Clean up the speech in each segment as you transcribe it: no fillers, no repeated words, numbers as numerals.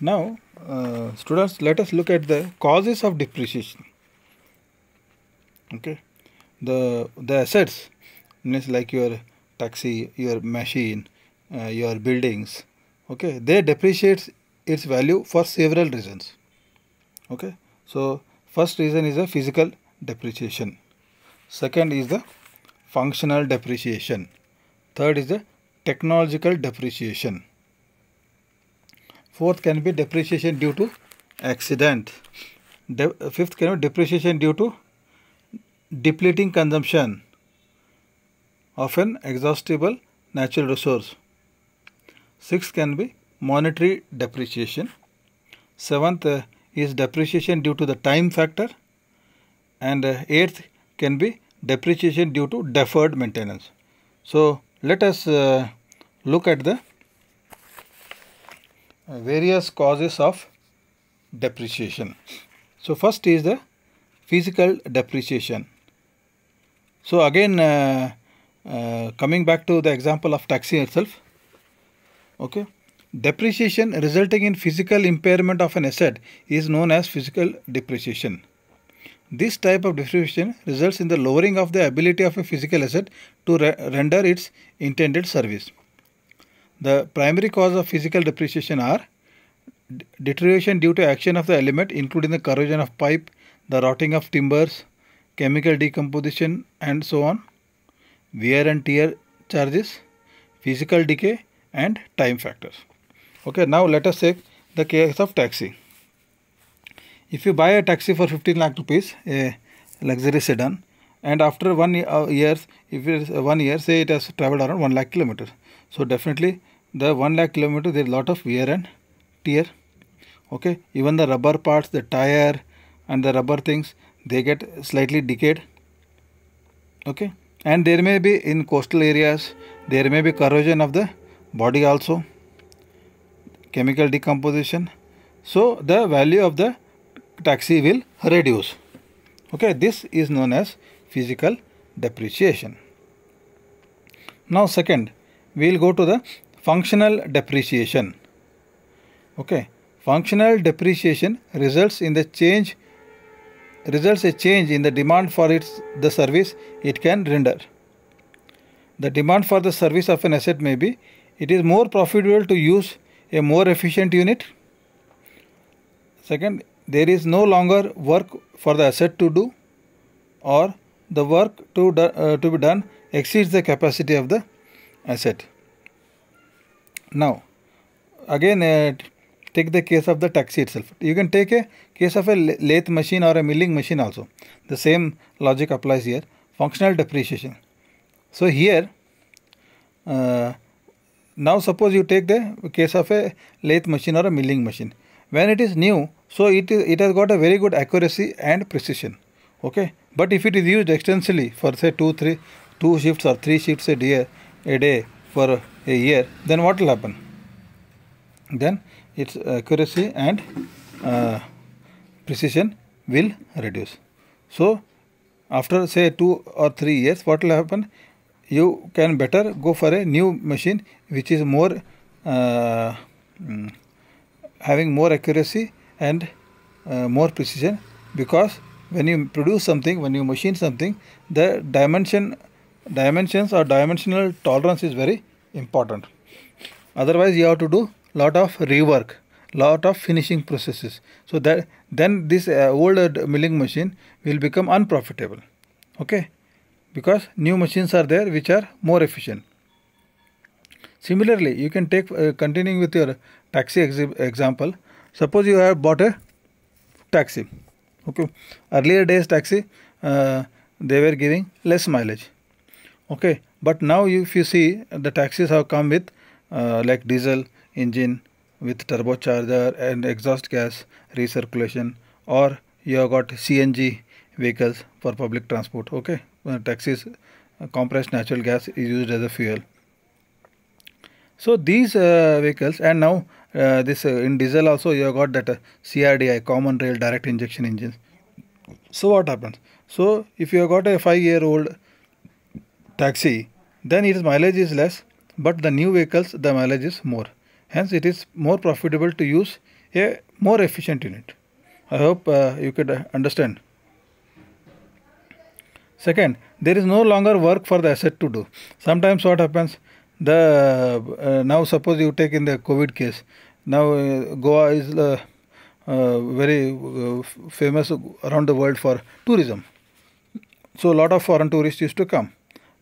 Now, students, let us look at the causes of depreciation. Okay, the assets means like your taxi, your machine, your buildings. Okay, they depreciate its value for several reasons. Okay, so first reason is the physical depreciation. Second is the functional depreciation. Third is the technological depreciation. Fourth can be depreciation due to accident. Fifth can be depreciation due to depleting consumption of an exhaustible natural resource. Sixth can be monetary depreciation. Seventh is depreciation due to the time factor. And eighth can be depreciation due to deferred maintenance. So let us look at the various causes of depreciation. So first is the physical depreciation. So again coming back to the example of taxi itself. Okay, depreciation resulting in physical impairment of an asset is known as physical depreciation. This type of depreciation results in the lowering of the ability of a physical asset to render its intended service. The primary cause of physical depreciation are deterioration due to action of the element, including the corrosion of pipe, the rotting of timbers, chemical decomposition, and so on, wear and tear charges, physical decay, and time factors. Okay, now let us take the case of taxi. If you buy a taxi for 15 lakh rupees, a luxury sedan, and after 1 year, if it is 1 year, say it has traveled around 1 lakh kilometers. So definitely the 1 lakh kilometers, there is a lot of wear and tear. Okay, even the rubber parts, the tire and the rubber things, they get slightly decayed. Okay, and there may be in coastal areas, there may be corrosion of the body also, chemical decomposition. So the value of the taxi will reduce. Okay, this is known as physical depreciation. Now second, we will go to the functional depreciation. Okay, functional depreciation results a change in the demand for the service it can render. The demand for the service of an asset may be, it is more profitable to use a more efficient unit. Second, there is no longer work for the asset to do, or the work to be done exceeds the capacity of the asset. Now, again take the case of the taxi itself. You can take a case of a lathe machine or a milling machine also. The same logic applies here. Functional depreciation. So here, now suppose you take the case of a lathe machine or a milling machine. When it is new, so it has got a very good accuracy and precision. Okay, but if it is used extensively for say 2 shifts or 3 shifts a day for a year, then what will happen? Then its accuracy and precision will reduce. So after say 2 or 3 years, what will happen? You can better go for a new machine which is more having more accuracy and more precision, because when you produce something, when you machine something, the dimensions or dimensional tolerance is very important. Otherwise you have to do lot of rework, lot of finishing processes. So that then this old milling machine will become unprofitable. Okay, because new machines are there which are more efficient. Similarly, you can take continuing with your taxi example. Suppose you have bought a taxi. Okay, earlier days taxi they were giving less mileage. Okay, but now if you see, the taxis have come with like diesel engine with turbocharger and exhaust gas recirculation, or you have got CNG vehicles for public transport. Okay, taxis, compressed natural gas is used as a fuel. So these vehicles, and now this in diesel also you have got that CRDI, common rail direct injection engines. So what happens? So if you have got a 5-year-old taxi, then its mileage is less, but the new vehicles the mileage is more. Hence it is more profitable to use a more efficient unit. I hope you could understand. Second, there is no longer work for the asset to do. Sometimes what happens, now suppose you take in the COVID case. Now Goa is very famous around the world for tourism. So a lot of foreign tourists used to come.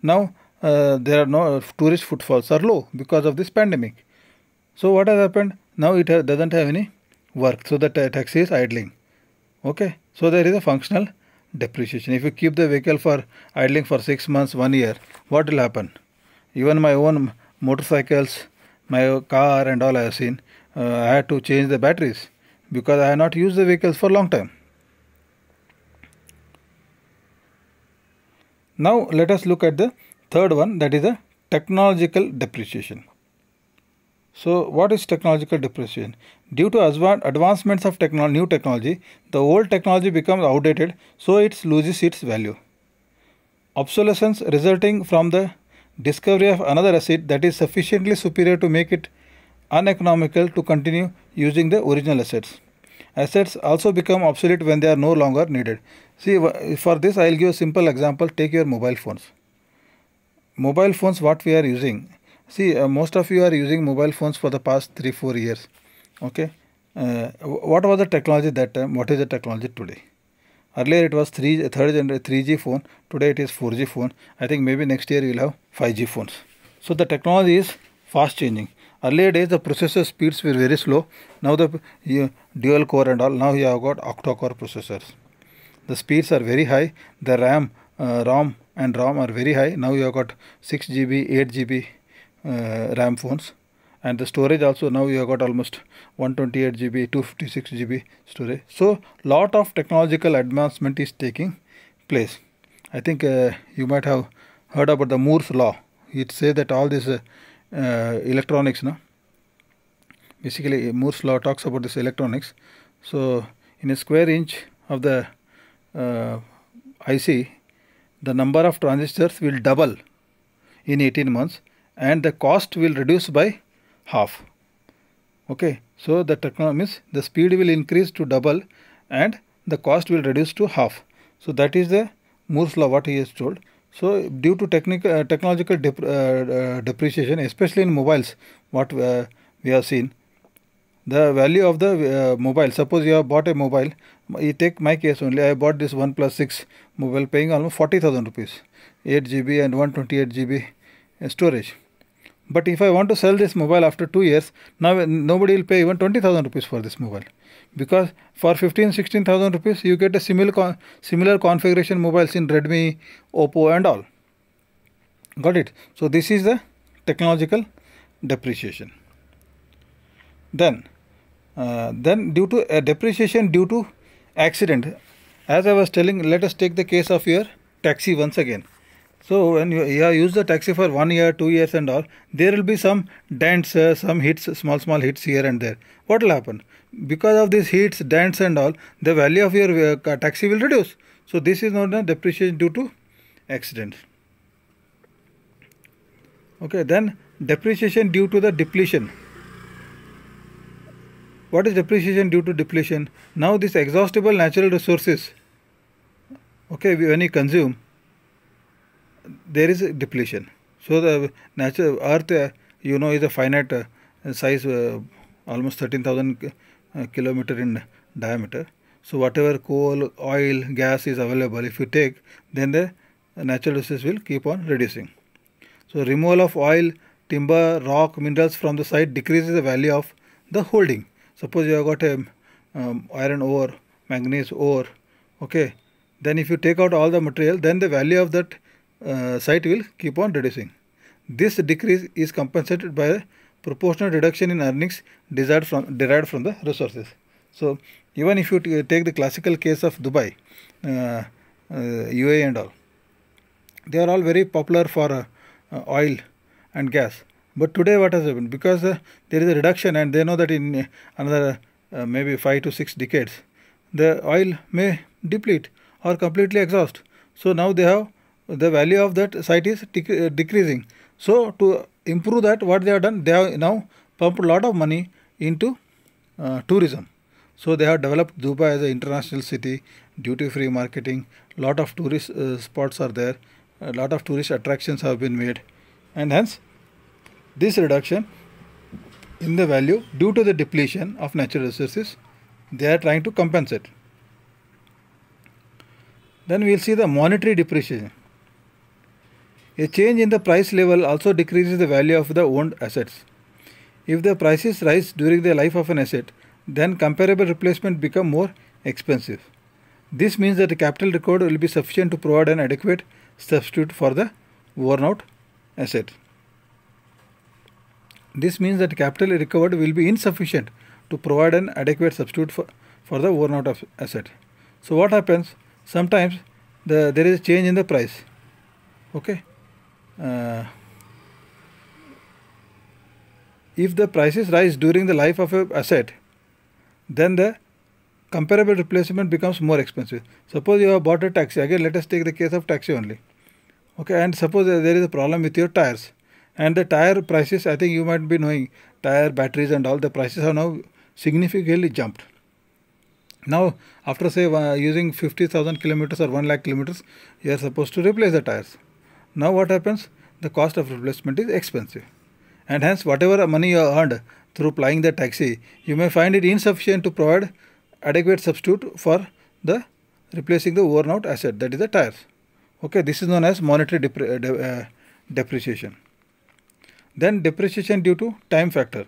Now there are no tourist footfalls are low because of this pandemic. So what has happened? Now it doesn't have any work. So the taxi is idling. Okay. So there is a functional depreciation. If you keep the vehicle for idling for 6 months, 1 year, what will happen? Even my own motorcycles, my car and all I have seen, I had to change the batteries because I have not used the vehicles for a long time. Now let us look at the third one, that is the technological depreciation. So what is technological depreciation? Due to advancements of new technology, the old technology becomes outdated, so it loses its value. Obsolescence resulting from the discovery of another asset that is sufficiently superior to make it uneconomical to continue using the original assets. Assets also become obsolete when they are no longer needed. See, for this I will give a simple example. Take your mobile phones. Mobile phones what we are using. See, most of you are using mobile phones for the past 3-4 years. Okay. What was the technology that time? What is the technology today? Earlier it was 3G phone. Today it is 4G phone. I think maybe next year we will have 5G phones. So the technology is fast changing. Earlier days the processor speeds were very slow. Now the dual core and all. Now you have got octa-core processors. The speeds are very high. The RAM and ROM are very high. Now you have got 6GB, 8GB RAM phones, and the storage also now you have got almost 128GB, 256GB storage. So lot of technological advancement is taking place. I think you might have heard about the Moore's law. It says that all this electronics, no? Basically Moore's law talks about this electronics. So in a square inch of the IC, the number of transistors will double in 18 months and the cost will reduce by half. Okay, so the technology means the speed will increase to double and the cost will reduce to half. So that is the Moore's law what he has told. So due to technological depreciation, especially in mobiles, what we have seen, the value of the mobile, suppose you have bought a mobile, you take my case only, I bought this OnePlus 6 mobile paying almost 40,000 rupees, 8GB and 128GB storage. But if I want to sell this mobile after 2 years, now nobody will pay even 20,000 rupees for this mobile. Because for 15,000-16,000 rupees, you get a similar configuration mobiles in Redmi, Oppo and all. Got it? So this is the technological depreciation. Then due to depreciation due to accident, as I was telling, let us take the case of your taxi once again. So when you use the taxi for 1 year, 2 years and all, there will be some dents, some hits, small hits here and there. What will happen? Because of these hits, dents and all, the value of your taxi will reduce. So this is not a depreciation due to accident. Okay, then depreciation due to the depletion. What is depreciation due to depletion? Now this exhaustible natural resources, okay, when you consume, there is a depletion. So the natural earth, is a finite size, almost 13,000 kilometer in diameter. So whatever coal, oil, gas is available, if you take, then the natural resources will keep on reducing. So removal of oil, timber, rock, minerals from the site decreases the value of the holding. Suppose you have got a iron ore, manganese ore, okay. Then if you take out all the material, then the value of that site will keep on reducing. This decrease is compensated by a proportional reduction in earnings derived from the resources. So even if you take the classical case of Dubai, UAE and all, they are all very popular for oil and gas. But today what has happened? Because there is a reduction and they know that in another maybe 5 to 6 decades, the oil may deplete or completely exhaust. So now they have the value of that site is decreasing. So to improve that, what they have done, they have now pumped a lot of money into tourism. So they have developed Dubai as an international city, duty-free marketing, lot of tourist spots are there, a lot of tourist attractions have been made, and hence this reduction in the value due to the depletion of natural resources, they are trying to compensate. Then we will see the monetary depreciation. A change in the price level also decreases the value of the owned assets. If the prices rise during the life of an asset, then comparable replacement become more expensive. This means that the capital required will be sufficient to provide an adequate substitute for the worn out asset. This means that capital recovered will be insufficient to provide an adequate substitute for the worn out asset. So what happens? Sometimes there is a change in the price. Okay. If the prices rise during the life of an asset, then the comparable replacement becomes more expensive. Suppose you have bought a taxi. Again, let us take the case of taxi only. Okay, and suppose there is a problem with your tires. And the tire prices, I think you might be knowing, tire, batteries and all, the prices have now significantly jumped. Now, after say using 50,000 kilometers or 1 lakh kilometers, you are supposed to replace the tires. Now what happens? The cost of replacement is expensive. And hence whatever money you earned through plying the taxi, you may find it insufficient to provide adequate substitute for the replacing the worn out asset, that is the tires. Okay, this is known as monetary depreciation. Then depreciation due to time factor.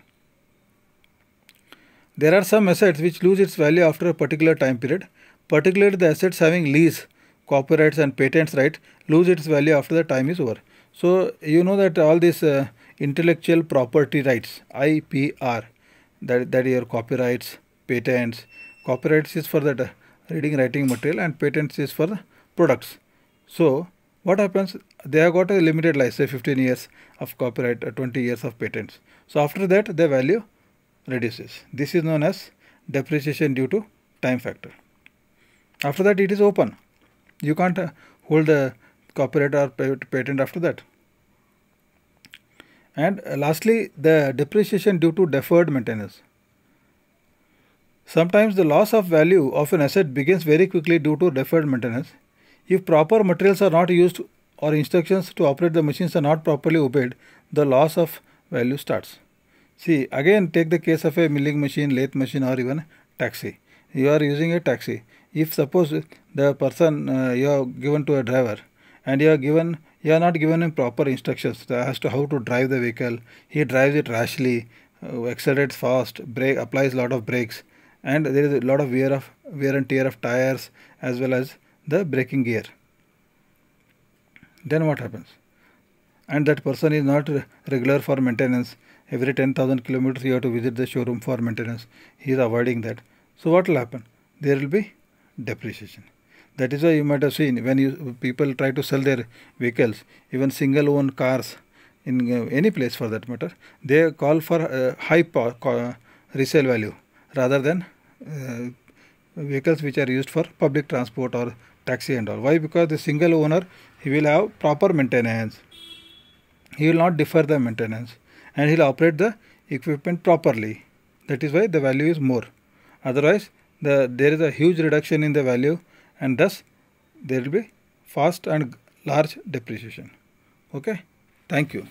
There are some assets which lose its value after a particular time period, particularly the assets having lease, copyrights and patents right lose its value after the time is over. So you know that all these intellectual property rights, IPR, that your copyrights, patents. Copyrights is for the reading, writing material, and patents is for the products. So what happens? They have got a limited life, say 15 years of copyright, 20 years of patents. So after that, the value reduces. This is known as depreciation due to time factor. After that, it is open. You can't hold the copyright or patent after that. And lastly, the depreciation due to deferred maintenance. Sometimes the loss of value of an asset begins very quickly due to deferred maintenance. If proper materials are not used or instructions to operate the machines are not properly obeyed, the loss of value starts. See, again take the case of a milling machine, lathe machine, or even taxi. You are using a taxi. If suppose the person you have given to a driver and you are not given him proper instructions as to how to drive the vehicle, he drives it rashly, accelerates fast, applies a lot of brakes, and there is a lot of wear and tear of tires as well as the braking gear. Then what happens? And that person is not regular for maintenance. Every 10,000 kilometers you have to visit the showroom for maintenance. He is avoiding that. So what will happen? There will be depreciation. That is why you might have seen when people try to sell their vehicles, even single owned cars in any place for that matter, they call for high resale value rather than vehicles which are used for public transport or taxi and all. Why? Because the single owner, he will have proper maintenance. He will not defer the maintenance and he will operate the equipment properly. That is why the value is more. Otherwise, there is a huge reduction in the value and thus there will be fast and large depreciation. Okay. Thank you.